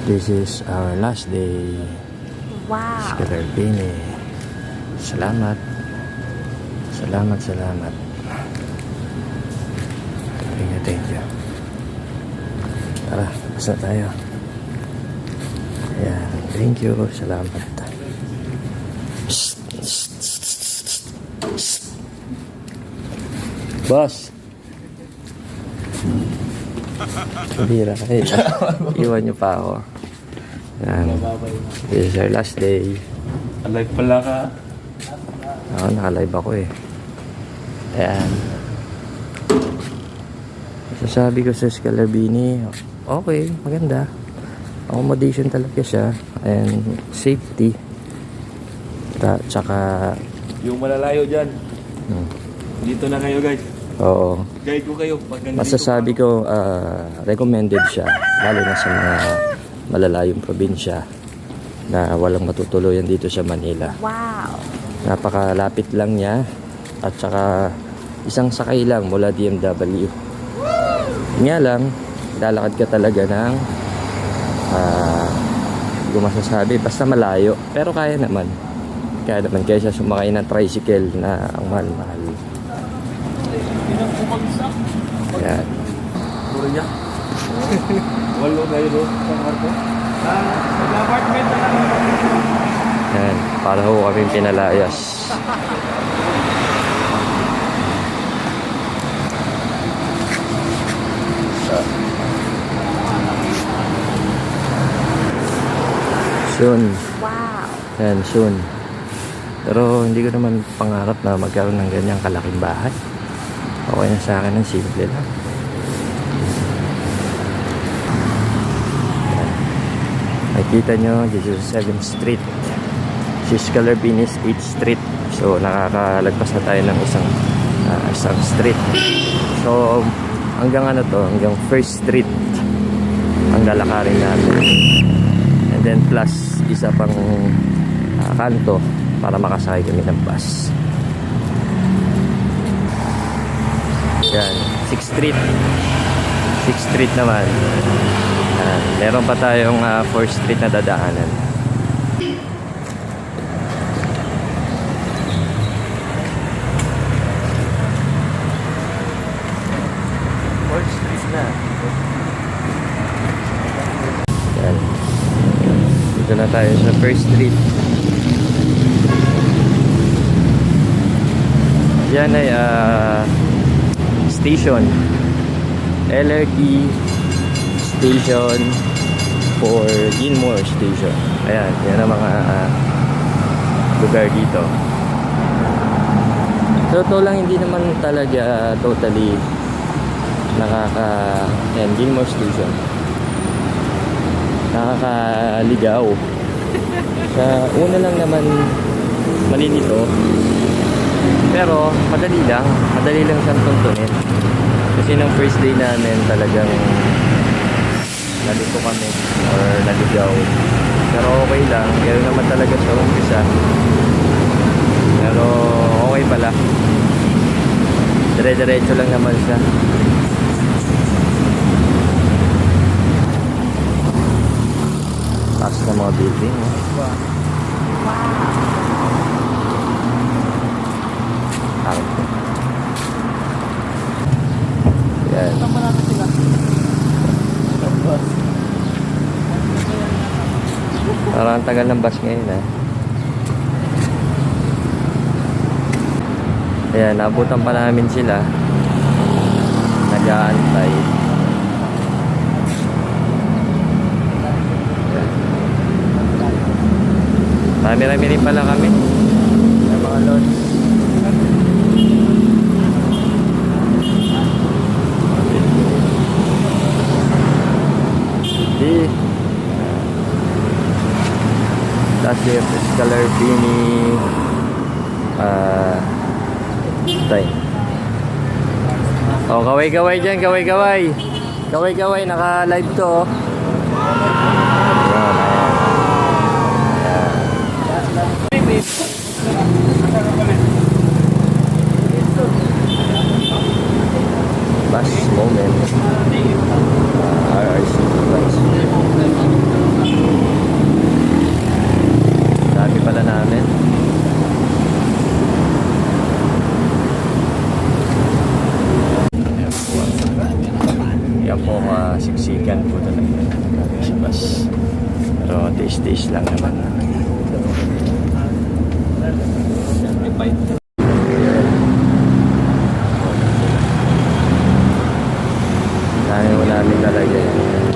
This is our last day. Wow. Scalarbini. Salamat. Salamat. Thank you. Tara, basta tayo. Ayan, thank you. Salamat. Boss. Kabira kayo. Iwan nyo pa ako. Ayan. This is our last day. Alive pala ka. Ako, naka-live ako eh. Ayan. Sasabi ko sa Scalarbini, okay, maganda. Accommodation talaga siya. And safety. Tsaka... Yung malalayo dyan. Dito na kayo guys. Oo. Guide ko kayo. Pag nandito Masasabi ko, recommended siya. Lalo na sa mga malalayong probinsya na walang matutuluyan dito sa Manila. Wow. Napakalapit lang niya. At saka isang sakay lang mula DMW. Nga lang, lalakad ka talaga ng hindi ko masasabi, basta malayo. Pero kaya naman kaysa sumakay ng tricycle na ang mahal-mahal. Yan. Puro niya. Walo kayo do. Sa kwarto. Mag-apartment na lang. Yan. Para ho kaming pinalayas. Soon. Wow. Yan, soon. Pero hindi ko naman pangarap na magkaroon ng ganyang kalaking bahay. Okay na sa akin ng simple lang. Yan. Nakikita nyo, this is 7th Street. Si Scalarbini is 8th Street. So nakakalagpas na tayo ng isang street. So hanggang hanggang 1st Street ang lalakarin natin. And then plus isa pang kanto para makasakay kami ng bus. Yan, 6th Street. 6th Street naman. Meron pa tayong 4th Street na dadaanan. 4th Street na. Yan. Dito na tayo sa 1st Street. Yan ay station. LRT station for Gilmore Station. Ayan, yan ang mga lugar dito. Totoo lang, hindi naman talaga totally yan, Gilmore Station. Nakakaligaw. Sa una lang naman malinito. Pero madali lang siyang tuntunin. Kasi nung first day namin talagang nalito kami or naligaw. Pero okay lang, gano'n naman talaga sa umpisa. Pero okay pala. Dire-diretso lang naman siya. Taas na mga building. Wow. Yan. Parang tagal ng bus ngayon Ayan, nabutan pa namin sila. Nag-aantay. Marami-rami rin pala kami. May mga lods. Last year Scalarbini time. Oh, kaway-kaway dyan, kaway-kaway. Kaway-kaway, naka-live to. Last moment. RRC bus. talaga po siksikan po talaga sa bus. Pero tiis-tiis lang naman. Dami mo namin talaga.